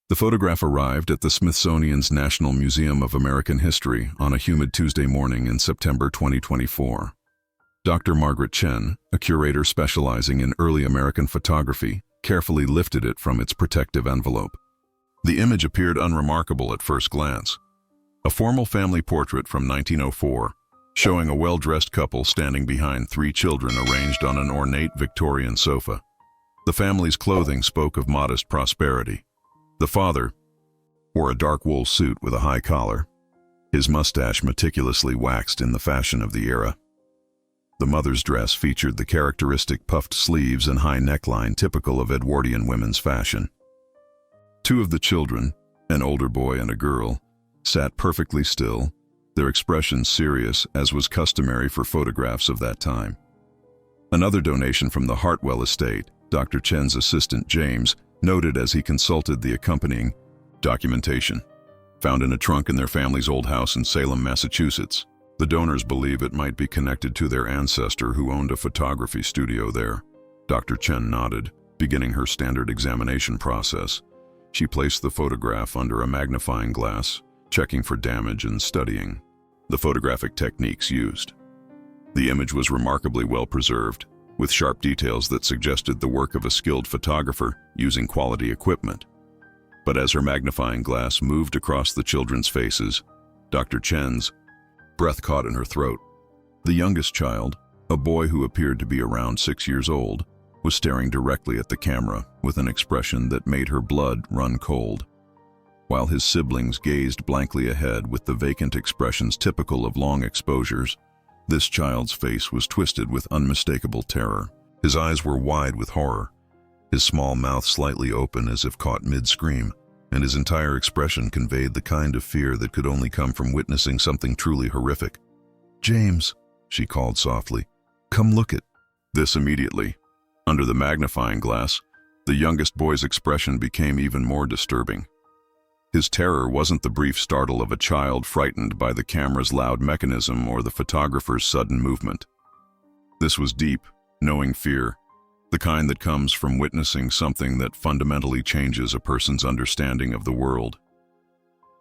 The photograph arrived at the Smithsonian's National Museum of American History on a humid Tuesday morning in September 2024. Dr. Margaret Chen, a curator specializing in early American photography, carefully lifted it from its protective envelope. The image appeared unremarkable at first glance. A formal family portrait from 1904, showing a well-dressed couple standing behind three children arranged on an ornate Victorian sofa. The family's clothing spoke of modest prosperity. The father wore a dark wool suit with a high collar, his mustache meticulously waxed in the fashion of the era. The mother's dress featured the characteristic puffed sleeves and high neckline typical of Edwardian women's fashion. Two of the children, an older boy and a girl, sat perfectly still, their expressions serious as was customary for photographs of that time. Another donation from the Hartwell estate, Dr. Chen's assistant James, noted as he consulted the accompanying documentation, found in a trunk in their family's old house in Salem, Massachusetts. The donors believe it might be connected to their ancestor who owned a photography studio there. Dr. Chen nodded, beginning her standard examination process. She placed the photograph under a magnifying glass, checking for damage and studying the photographic techniques used. The image was remarkably well preserved, with sharp details that suggested the work of a skilled photographer using quality equipment. But as her magnifying glass moved across the children's faces, Dr. Chen's breath caught in her throat. The youngest child, a boy who appeared to be around 6 years old, was staring directly at the camera with an expression that made her blood run cold, while his siblings gazed blankly ahead with the vacant expressions typical of long exposures. This child's face was twisted with unmistakable terror. His eyes were wide with horror, his small mouth slightly open as if caught mid-scream, and his entire expression conveyed the kind of fear that could only come from witnessing something truly horrific. "James," she called softly, "come look at this." Immediately, under the magnifying glass, the youngest boy's expression became even more disturbing. His terror wasn't the brief startle of a child frightened by the camera's loud mechanism or the photographer's sudden movement. This was deep, knowing fear, the kind that comes from witnessing something that fundamentally changes a person's understanding of the world.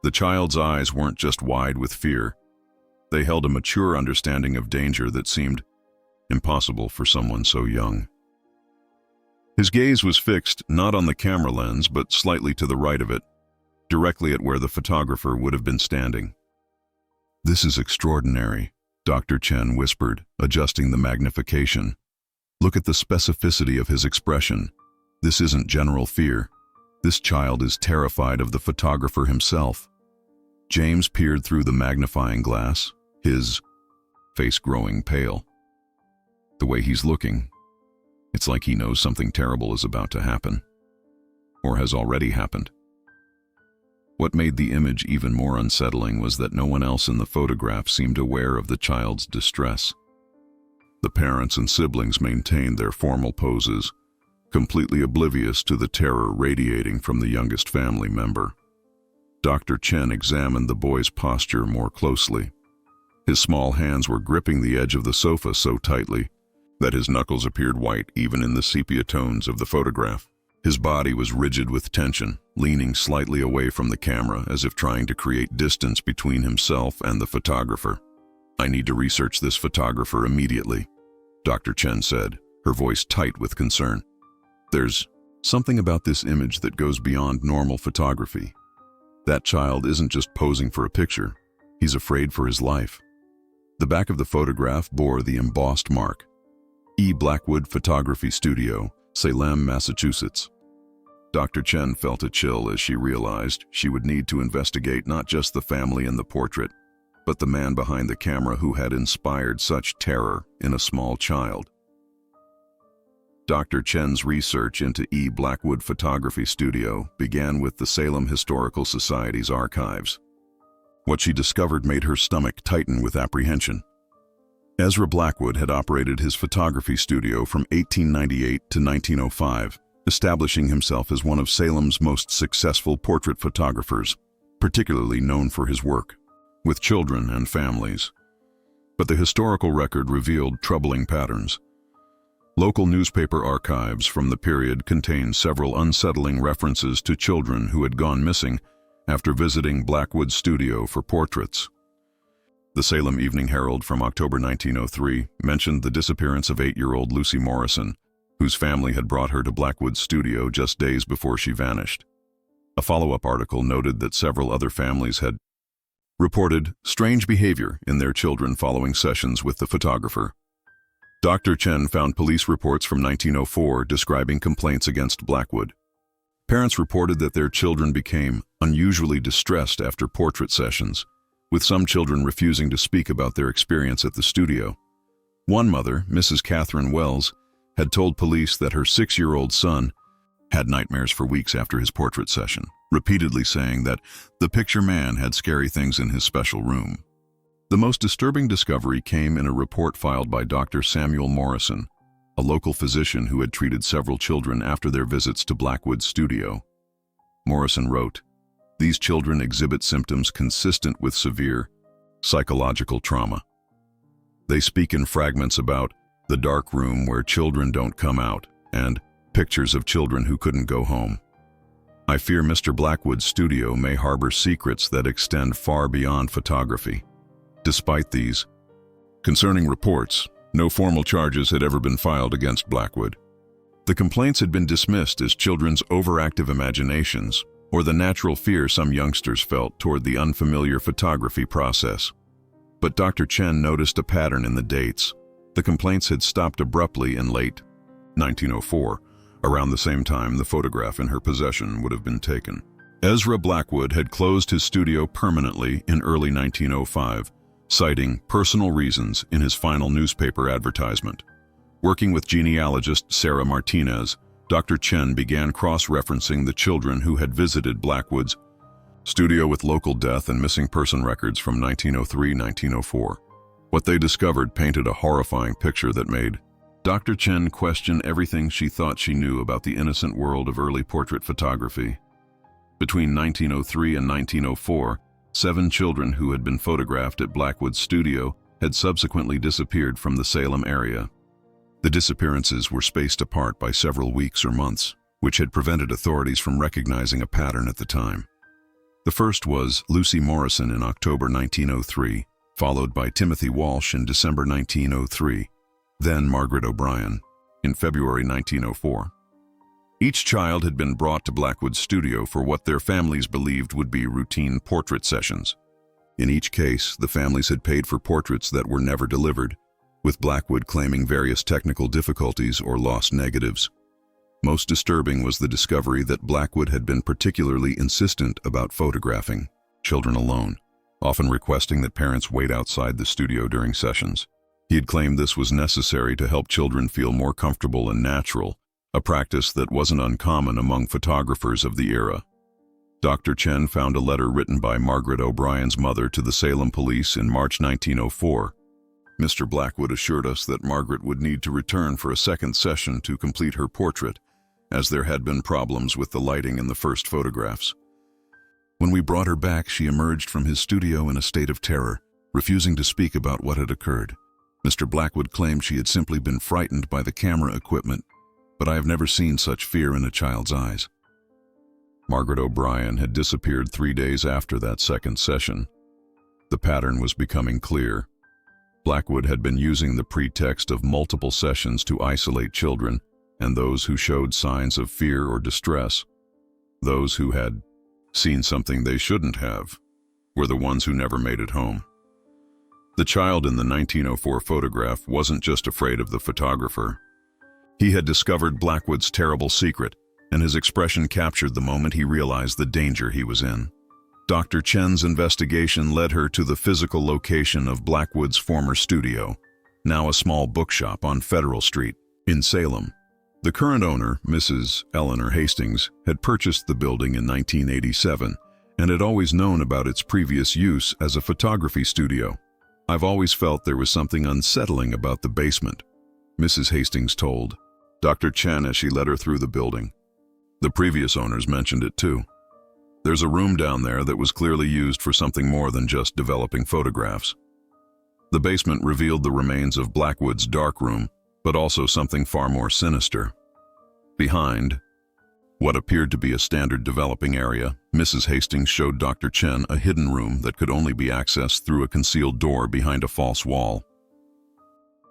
The child's eyes weren't just wide with fear. They held a mature understanding of danger that seemed impossible for someone so young. His gaze was fixed not on the camera lens but slightly to the right of it, directly at where the photographer would have been standing. "This is extraordinary," Dr. Chen whispered, adjusting the magnification. "Look at the specificity of his expression. This isn't general fear. This child is terrified of the photographer himself." James peered through the magnifying glass, his face growing pale. The way he's looking, it's like he knows something terrible is about to happen, or has already happened. What made the image even more unsettling was that no one else in the photograph seemed aware of the child's distress. The parents and siblings maintained their formal poses, completely oblivious to the terror radiating from the youngest family member. Dr. Chen examined the boy's posture more closely. His small hands were gripping the edge of the sofa so tightly that his knuckles appeared white even in the sepia tones of the photograph. His body was rigid with tension, leaning slightly away from the camera as if trying to create distance between himself and the photographer. "I need to research this photographer immediately," Dr. Chen said, her voice tight with concern. "There's something about this image that goes beyond normal photography. That child isn't just posing for a picture, he's afraid for his life." The back of the photograph bore the embossed mark, E. Blackwood Photography Studio, Salem, Massachusetts. Dr. Chen felt a chill as she realized she would need to investigate not just the family in the portrait, but the man behind the camera who had inspired such terror in a small child. Dr. Chen's research into E. Blackwood Photography Studio began with the Salem Historical Society's archives. What she discovered made her stomach tighten with apprehension. Ezra Blackwood had operated his photography studio from 1898 to 1905, establishing himself as one of Salem's most successful portrait photographers, particularly known for his work with children and families. But the historical record revealed troubling patterns. Local newspaper archives from the period contain several unsettling references to children who had gone missing after visiting Blackwood's studio for portraits. The Salem Evening Herald from October 1903 mentioned the disappearance of 8-year-old Lucy Morrison, whose family had brought her to Blackwood's studio just days before she vanished. A follow-up article noted that several other families had reported strange behavior in their children following sessions with the photographer. Dr. Chen found police reports from 1904 describing complaints against Blackwood. Parents reported that their children became unusually distressed after portrait sessions, with some children refusing to speak about their experience at the studio. One mother, Mrs. Catherine Wells, had told police that her 6-year-old son had nightmares for weeks after his portrait session, repeatedly saying that the picture man had scary things in his special room. The most disturbing discovery came in a report filed by Dr. Samuel Morrison, a local physician who had treated several children after their visits to Blackwood's studio. Morrison wrote, "These children exhibit symptoms consistent with severe psychological trauma. They speak in fragments about the dark room where children don't come out and pictures of children who couldn't go home. I fear Mr. Blackwood's studio may harbor secrets that extend far beyond photography." Despite these concerning reports, no formal charges had ever been filed against Blackwood. The complaints had been dismissed as children's overactive imaginations or the natural fear some youngsters felt toward the unfamiliar photography process. But Dr. Chen noticed a pattern in the dates. The complaints had stopped abruptly in late 1904, around the same time the photograph in her possession would have been taken. Ezra Blackwood had closed his studio permanently in early 1905, citing personal reasons in his final newspaper advertisement. Working with genealogist Sarah Martinez, Dr. Chen began cross-referencing the children who had visited Blackwood's studio with local death and missing person records from 1903-1904. What they discovered painted a horrifying picture that made Dr. Chen question everything she thought she knew about the innocent world of early portrait photography. Between 1903 and 1904, 7 children who had been photographed at Blackwood's studio had subsequently disappeared from the Salem area. The disappearances were spaced apart by several weeks or months, which had prevented authorities from recognizing a pattern at the time. The first was Lucy Morrison in October 1903, followed by Timothy Walsh in December 1903, then Margaret O'Brien in February 1904. Each child had been brought to Blackwood's studio for what their families believed would be routine portrait sessions. In each case, the families had paid for portraits that were never delivered, with Blackwood claiming various technical difficulties or lost negatives. Most disturbing was the discovery that Blackwood had been particularly insistent about photographing children alone, often requesting that parents wait outside the studio during sessions. He had claimed this was necessary to help children feel more comfortable and natural, a practice that wasn't uncommon among photographers of the era. Dr. Chen found a letter written by Margaret O'Brien's mother to the Salem police in March 1904. Mr. Blackwood assured us that Margaret would need to return for a second session to complete her portrait, as there had been problems with the lighting in the first photographs. When we brought her back, she emerged from his studio in a state of terror, refusing to speak about what had occurred. Mr. Blackwood claimed she had simply been frightened by the camera equipment, but I have never seen such fear in a child's eyes. Margaret O'Brien had disappeared 3 days after that second session. The pattern was becoming clear. Blackwood had been using the pretext of multiple sessions to isolate children and those who showed signs of fear or distress. Those who had seen something they shouldn't have were the ones who never made it home. The child in the 1904 photograph wasn't just afraid of the photographer. He had discovered Blackwood's terrible secret, and his expression captured the moment he realized the danger he was in. Dr. Chen's investigation led her to the physical location of Blackwood's former studio, now a small bookshop on Federal Street in Salem. The current owner, Mrs. Eleanor Hastings, had purchased the building in 1987 and had always known about its previous use as a photography studio. "I've always felt there was something unsettling about the basement," Mrs. Hastings told Dr. Chen as she led her through the building. The previous owners mentioned it too. "There's a room down there that was clearly used for something more than just developing photographs." The basement revealed the remains of Blackwood's dark room, but also something far more sinister. Behind what appeared to be a standard developing area, Mrs. Hastings showed Dr. Chen a hidden room that could only be accessed through a concealed door behind a false wall.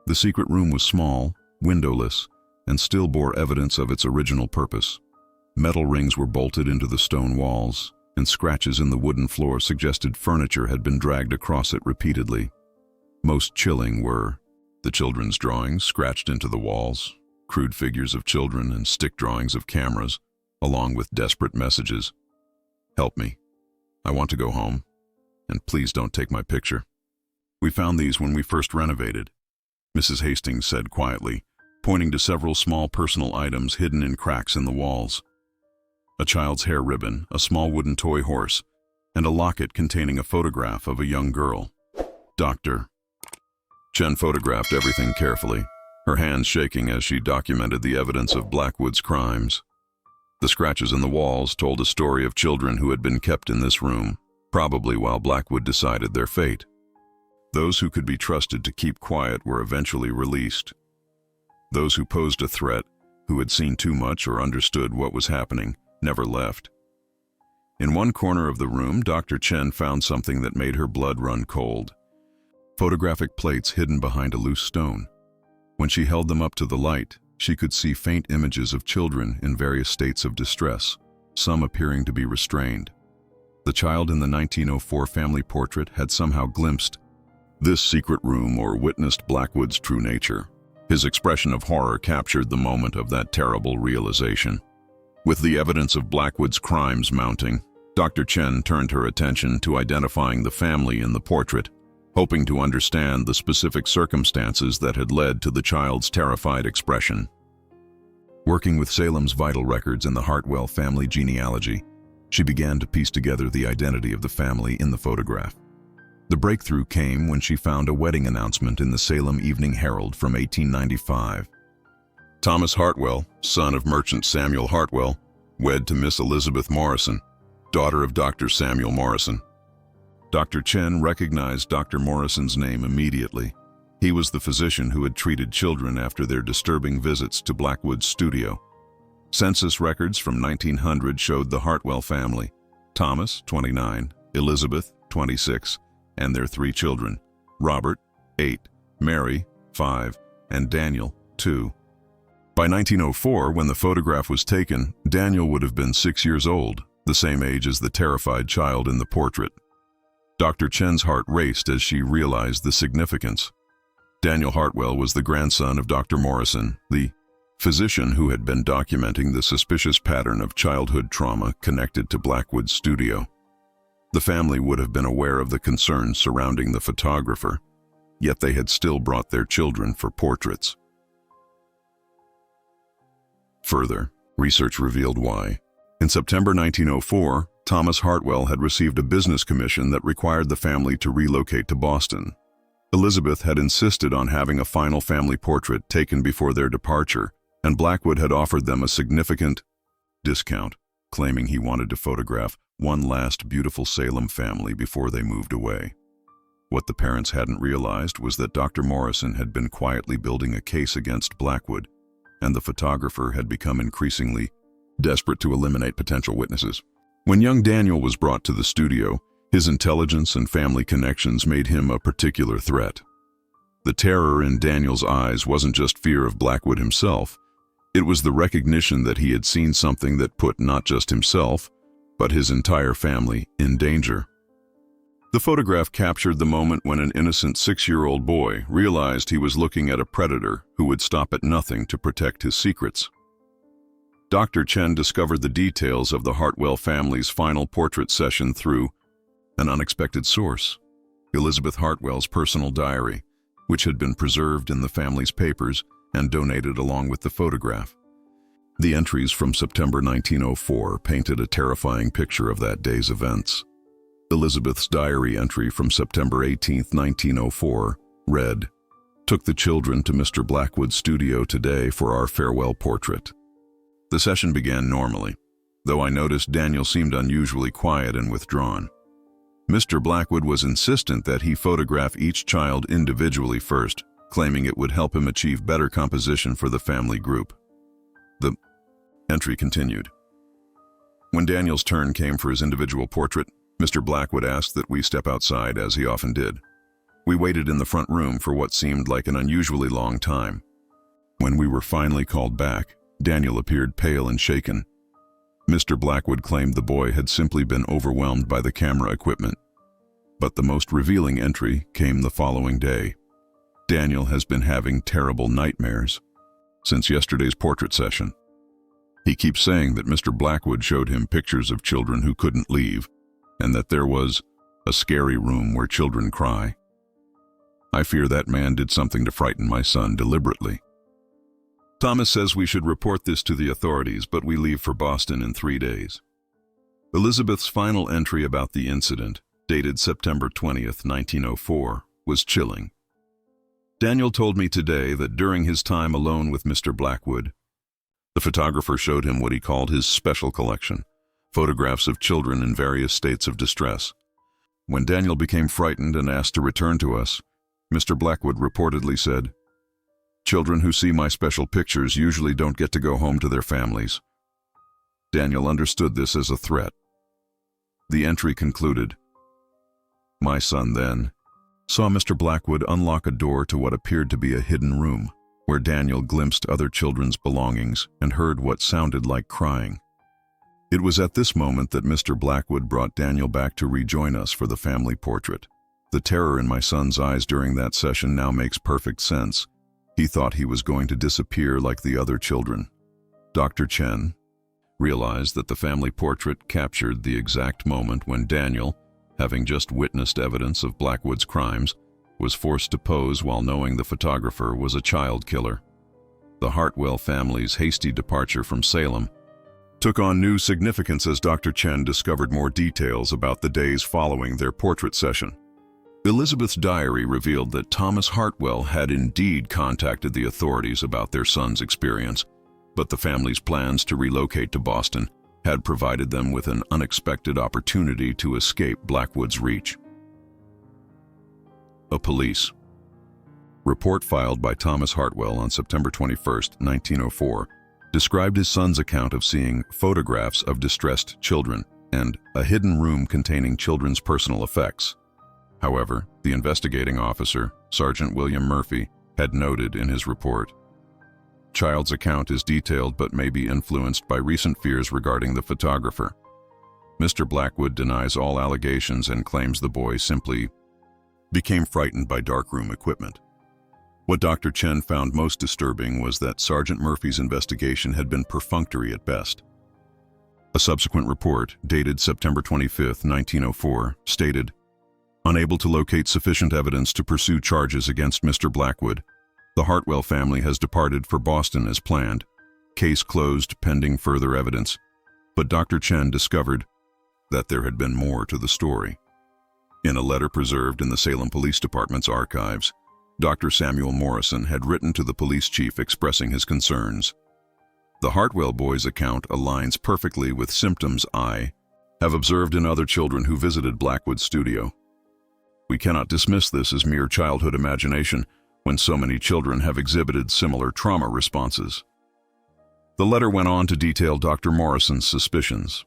The secret room was small, windowless, and still bore evidence of its original purpose. Metal rings were bolted into the stone walls, and scratches in the wooden floor suggested furniture had been dragged across it repeatedly. Most chilling were the children's drawings scratched into the walls, crude figures of children and stick drawings of cameras, along with desperate messages. "Help me. I want to go home. And please don't take my picture." "We found these when we first renovated," Mrs. Hastings said quietly, pointing to several small personal items hidden in cracks in the walls. A child's hair ribbon, a small wooden toy horse, and a locket containing a photograph of a young girl. Dr. Chen photographed everything carefully, her hands shaking as she documented the evidence of Blackwood's crimes. The scratches in the walls told a story of children who had been kept in this room, probably while Blackwood decided their fate. Those who could be trusted to keep quiet were eventually released. Those who posed a threat, who had seen too much or understood what was happening, never left. In one corner of the room, Dr. Chen found something that made her blood run cold. Photographic plates hidden behind a loose stone. When she held them up to the light, she could see faint images of children in various states of distress, some appearing to be restrained. The child in the 1904 family portrait had somehow glimpsed this secret room or witnessed Blackwood's true nature. His expression of horror captured the moment of that terrible realization. With the evidence of Blackwood's crimes mounting, Dr. Chen turned her attention to identifying the family in the portrait, hoping to understand the specific circumstances that had led to the child's terrified expression. Working with Salem's vital records in the Hartwell family genealogy, she began to piece together the identity of the family in the photograph. The breakthrough came when she found a wedding announcement in the Salem Evening Herald from 1895. Thomas Hartwell, son of merchant Samuel Hartwell, wed to Miss Elizabeth Morrison, daughter of Dr. Samuel Morrison. Dr. Chen recognized Dr. Morrison's name immediately. He was the physician who had treated children after their disturbing visits to Blackwood's studio. Census records from 1900 showed the Hartwell family, Thomas, 29, Elizabeth, 26, and their 3 children, Robert, 8, Mary, 5, and Daniel, 2. By 1904, when the photograph was taken, Daniel would have been 6 years old, the same age as the terrified child in the portrait. Dr. Chen's heart raced as she realized the significance. Daniel Hartwell was the grandson of Dr. Morrison, the physician who had been documenting the suspicious pattern of childhood trauma connected to Blackwood's studio. The family would have been aware of the concerns surrounding the photographer, yet they had still brought their children for portraits. Further, research revealed why. In September 1904, Thomas Hartwell had received a business commission that required the family to relocate to Boston. Elizabeth had insisted on having a final family portrait taken before their departure, and Blackwood had offered them a significant discount, claiming he wanted to photograph one last beautiful Salem family before they moved away. What the parents hadn't realized was that Dr. Morrison had been quietly building a case against Blackwood, and the photographer had become increasingly desperate to eliminate potential witnesses. When young Daniel was brought to the studio, his intelligence and family connections made him a particular threat. The terror in Daniel's eyes wasn't just fear of Blackwood himself. It was the recognition that he had seen something that put not just himself, but his entire family in danger. The photograph captured the moment when an innocent 6-year-old boy realized he was looking at a predator who would stop at nothing to protect his secrets. Dr. Chen discovered the details of the Hartwell family's final portrait session through an unexpected source, Elizabeth Hartwell's personal diary, which had been preserved in the family's papers and donated along with the photograph. The entries from September 1904 painted a terrifying picture of that day's events. Elizabeth's diary entry from September 18, 1904, read, "Took the children to Mr. Blackwood's studio today for our farewell portrait." The session began normally, though I noticed Daniel seemed unusually quiet and withdrawn. Mr. Blackwood was insistent that he photograph each child individually first, claiming it would help him achieve better composition for the family group. The entry continued. When Daniel's turn came for his individual portrait, Mr. Blackwood asked that we step outside, as he often did. We waited in the front room for what seemed like an unusually long time. When we were finally called back, Daniel appeared pale and shaken. Mr. Blackwood claimed the boy had simply been overwhelmed by the camera equipment. But the most revealing entry came the following day. Daniel has been having terrible nightmares since yesterday's portrait session. He keeps saying that Mr. Blackwood showed him pictures of children who couldn't leave, and that there was a scary room where children cry. I fear that man did something to frighten my son deliberately. Thomas says we should report this to the authorities, but we leave for Boston in 3 days. Elizabeth's final entry about the incident, dated September 20th, 1904, was chilling. Daniel told me today that during his time alone with Mr. Blackwood, the photographer showed him what he called his special collection, photographs of children in various states of distress. When Daniel became frightened and asked to return to us, Mr. Blackwood reportedly said, "Children who see my special pictures usually don't get to go home to their families." Daniel understood this as a threat. The entry concluded, "My son then saw Mr. Blackwood unlock a door to what appeared to be a hidden room, where Daniel glimpsed other children's belongings and heard what sounded like crying. It was at this moment that Mr. Blackwood brought Daniel back to rejoin us for the family portrait. The terror in my son's eyes during that session now makes perfect sense. He thought he was going to disappear like the other children." Dr. Chen realized that the family portrait captured the exact moment when Daniel, having just witnessed evidence of Blackwood's crimes, was forced to pose while knowing the photographer was a child killer. The Hartwell family's hasty departure from Salem took on new significance as Dr. Chen discovered more details about the days following their portrait session. Elizabeth's diary revealed that Thomas Hartwell had indeed contacted the authorities about their son's experience, but the family's plans to relocate to Boston had provided them with an unexpected opportunity to escape Blackwood's reach. A police report filed by Thomas Hartwell on September 21, 1904, described his son's account of seeing photographs of distressed children and a hidden room containing children's personal effects. However, the investigating officer, Sergeant William Murphy, had noted in his report, "Child's account is detailed but may be influenced by recent fears regarding the photographer. Mr. Blackwood denies all allegations and claims the boy simply became frightened by darkroom equipment." What Dr. Chen found most disturbing was that Sergeant Murphy's investigation had been perfunctory at best. A subsequent report, dated September 25, 1904, stated, "Unable to locate sufficient evidence to pursue charges against Mr. Blackwood, the Hartwell family has departed for Boston as planned. Case closed pending further evidence." But Dr. Chen discovered that there had been more to the story. In a letter preserved in the Salem Police Department's archives, Dr. Samuel Morrison had written to the police chief expressing his concerns. The Hartwell boy's account aligns perfectly with symptoms I have observed in other children who visited Blackwood's studio. We cannot dismiss this as mere childhood imagination when so many children have exhibited similar trauma responses. The letter went on to detail Dr. Morrison's suspicions.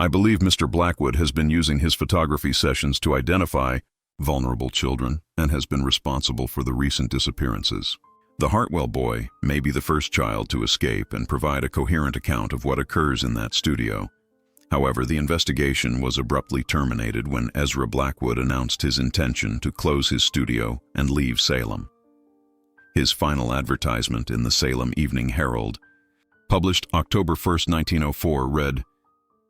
"I believe Mr. Blackwood has been using his photography sessions to identify vulnerable children and has been responsible for the recent disappearances. The Hartwell boy may be the first child to escape and provide a coherent account of what occurs in that studio. However, the investigation was abruptly terminated when Ezra Blackwood announced his intention to close his studio and leave Salem. His final advertisement in the Salem Evening Herald, published October 1, 1904, read,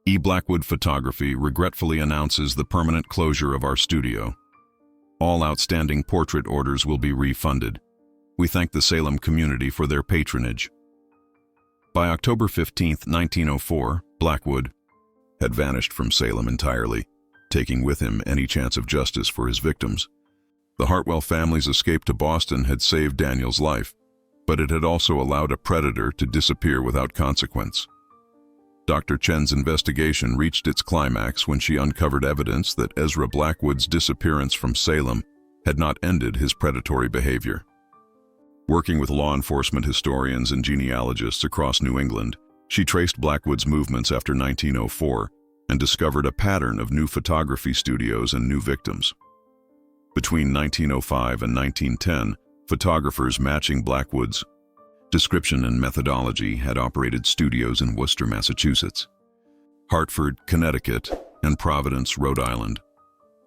"E. Blackwood Photography regretfully announces the permanent closure of our studio. All outstanding portrait orders will be refunded. We thank the Salem community for their patronage." By October 15, 1904, Blackwood had vanished from Salem entirely, taking with him any chance of justice for his victims. The Hartwell family's escape to Boston had saved Daniel's life, but it had also allowed a predator to disappear without consequence. Dr. Chen's investigation reached its climax when she uncovered evidence that Ezra Blackwood's disappearance from Salem had not ended his predatory behavior. Working with law enforcement historians and genealogists across New England, she traced Blackwood's movements after 1904 and discovered a pattern of new photography studios and new victims. Between 1905 and 1910, photographers matching Blackwood's description and methodology had operated studios in Worcester, Massachusetts, Hartford, Connecticut, and Providence, Rhode Island.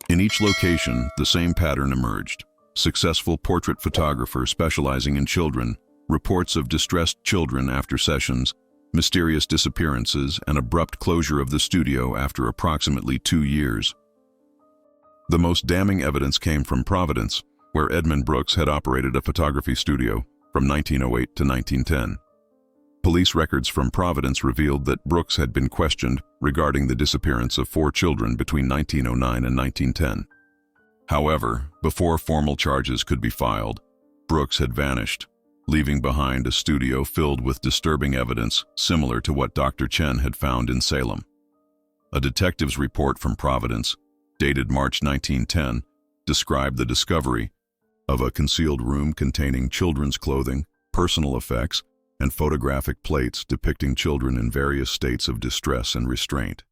In each location, the same pattern emerged: successful portrait photographer specializing in children, reports of distressed children after sessions, mysterious disappearances, and abrupt closure of the studio after approximately 2 years. The most damning evidence came from Providence, where Edmund Brooks had operated a photography studio from 1908 to 1910. Police records from Providence revealed that Brooks had been questioned regarding the disappearance of 4 children between 1909 and 1910. However, before formal charges could be filed, Brooks had vanished, leaving behind a studio filled with disturbing evidence similar to what Dr. Chen had found in Salem. A detective's report from Providence, dated March 1910, described the discovery of a concealed room containing children's clothing, personal effects, and photographic plates depicting children in various states of distress and restraint.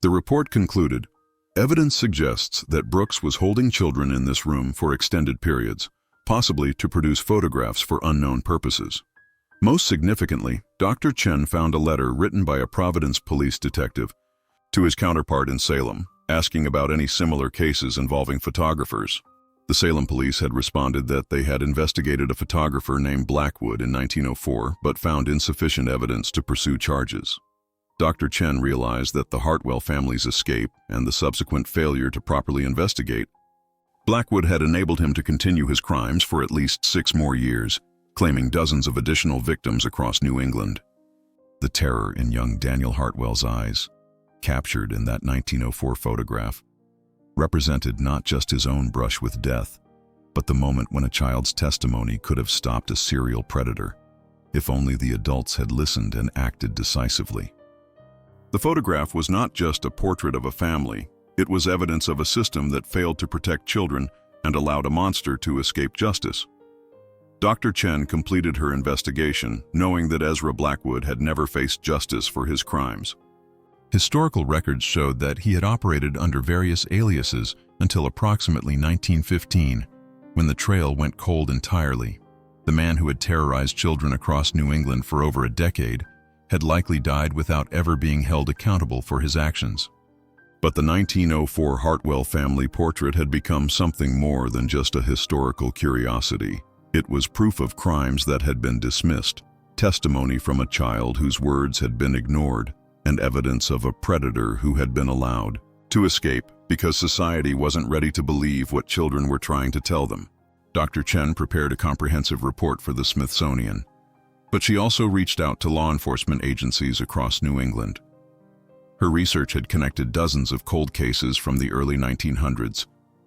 The report concluded, "Evidence suggests that Brooks was holding children in this room for extended periods, possibly to produce photographs for unknown purposes." Most significantly, Dr. Chen found a letter written by a Providence police detective to his counterpart in Salem, asking about any similar cases involving photographers. The Salem police had responded that they had investigated a photographer named Blackwood in 1904, but found insufficient evidence to pursue charges. Dr. Chen realized that the Hartwell family's escape and the subsequent failure to properly investigate Blackwood had enabled him to continue his crimes for at least 6 more years, claiming dozens of additional victims across New England. The terror in young Daniel Hartwell's eyes, captured in that 1904 photograph, represented not just his own brush with death, but the moment when a child's testimony could have stopped a serial predator, if only the adults had listened and acted decisively. The photograph was not just a portrait of a family, it was evidence of a system that failed to protect children and allowed a monster to escape justice. Dr. Chen completed her investigation, knowing that Ezra Blackwood had never faced justice for his crimes. Historical records showed that he had operated under various aliases until approximately 1915, when the trail went cold entirely. The man who had terrorized children across New England for over a decade had likely died without ever being held accountable for his actions. But the 1904 Hartwell family portrait had become something more than just a historical curiosity. It was proof of crimes that had been dismissed, testimony from a child whose words had been ignored, and evidence of a predator who had been allowed to escape because society wasn't ready to believe what children were trying to tell them. Dr. Chen prepared a comprehensive report for the Smithsonian, but she also reached out to law enforcement agencies across New England. Her research had connected dozens of cold cases from the early 1900s,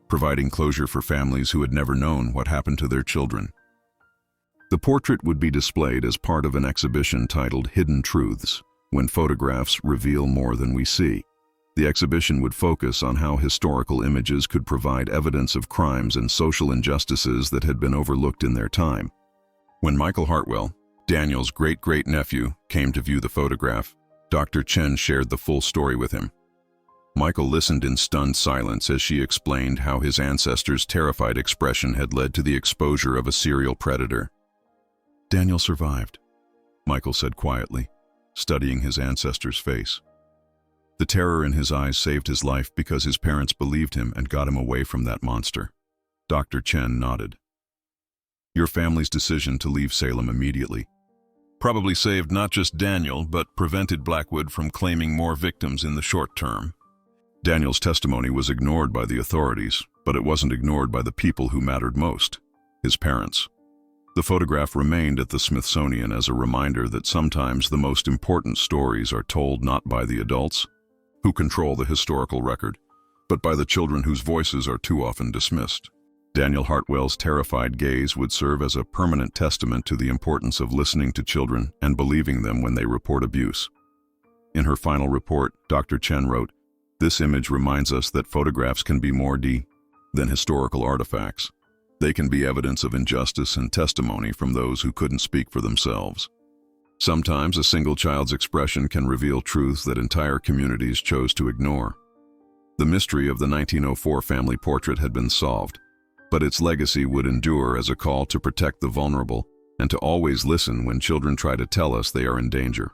providing closure for families who had never known what happened to their children. The portrait would be displayed as part of an exhibition titled Hidden Truths, when photographs reveal more than we see. The exhibition would focus on how historical images could provide evidence of crimes and social injustices that had been overlooked in their time. When Michael Hartwell, Daniel's great-great-nephew, came to view the photograph, Dr. Chen shared the full story with him. Michael listened in stunned silence as she explained how his ancestors' terrified expression had led to the exposure of a serial predator. "Daniel survived," Michael said quietly, studying his ancestor's face. The terror in his eyes saved his life because his parents believed him and got him away from that monster. Dr. Chen nodded. "Your family's decision to leave Salem immediately probably saved not just Daniel, but prevented Blackwood from claiming more victims in the short term." Daniel's testimony was ignored by the authorities, but it wasn't ignored by the people who mattered most, his parents. The photograph remained at the Smithsonian as a reminder that sometimes the most important stories are told not by the adults, who control the historical record, but by the children whose voices are too often dismissed. Daniel Hartwell's terrified gaze would serve as a permanent testament to the importance of listening to children and believing them when they report abuse. In her final report, Dr. Chen wrote, "This image reminds us that photographs can be more than historical artifacts. They can be evidence of injustice and testimony from those who couldn't speak for themselves. Sometimes a single child's expression can reveal truths that entire communities chose to ignore. The mystery of the 1904 family portrait had been solved, but its legacy would endure as a call to protect the vulnerable and to always listen when children try to tell us they are in danger.